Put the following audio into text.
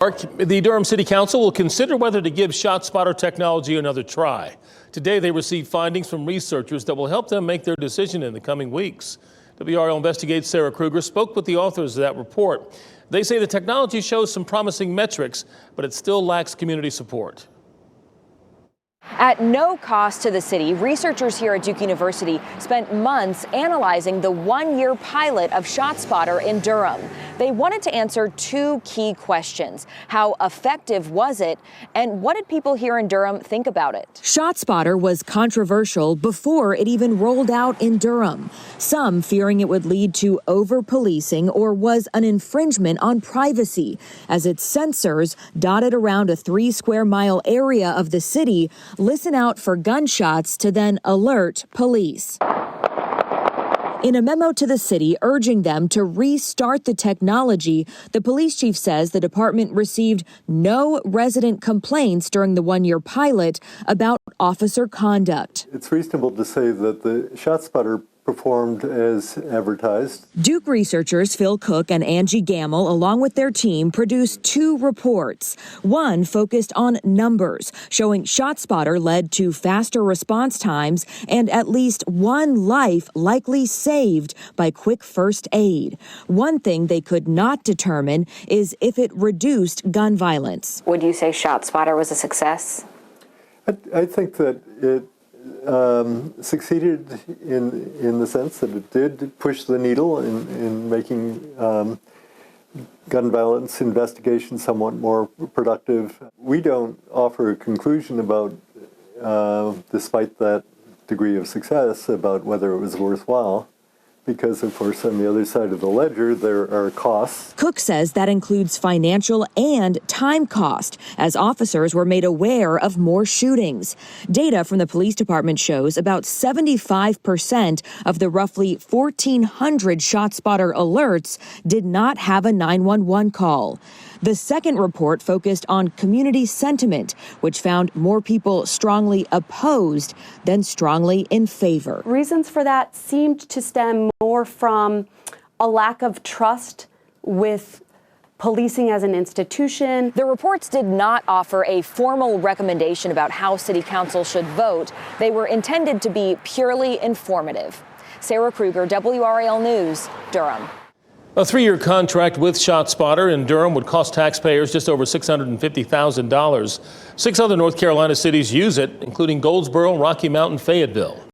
The Durham City Council will consider whether to give ShotSpotter technology another try. Today, they received findings from researchers that will help them make their decision in the coming weeks. WRL Investigates Sarah Kruger spoke with the authors of that report. They say the technology shows some promising metrics, but it still lacks community support. At no cost to the city, researchers here at Duke University spent months analyzing the one-year pilot of ShotSpotter in Durham. They wanted to answer two key questions. How effective was it? And what did people here in Durham think about it? ShotSpotter was controversial before it even rolled out in Durham. Some fearing it would lead to over-policing or was an infringement on privacy, as its sensors, dotted around a 3-square-mile area of the city, listen out for gunshots to then alert police. In a memo to the city urging them to restart the technology, the police chief says the department received no resident complaints during the one-year pilot about officer conduct. It's reasonable to say that the ShotSpotter performed as advertised. Duke researchers Phil Cook and Angie Gamble, along with their team, produced two reports. One focused on numbers, showing ShotSpotter led to faster response times and at least one life likely saved by quick first aid. One thing they could not determine is if it reduced gun violence. Would you say ShotSpotter was a success? I think that it succeeded in the sense that it did push the needle in making gun violence investigations somewhat more productive. We don't offer a conclusion about, despite that degree of success, about whether it was worthwhile. Because, of course, on the other side of the ledger, there are costs. Cook says that includes financial and time cost, as officers were made aware of more shootings. Data from the police department shows about 75% of the roughly 1,400 ShotSpotter alerts did not have a 911 call. The second report focused on community sentiment, which found more people strongly opposed than strongly in favor. Reasons for that seemed to stem more from a lack of trust with policing as an institution. The reports did not offer a formal recommendation about how City Council should vote. They were intended to be purely informative. Sarah Kruger, WRAL News, Durham. A 3-year contract with ShotSpotter in Durham would cost taxpayers just over $650,000. 6 other North Carolina cities use it, including Goldsboro, Rocky Mount, and Fayetteville.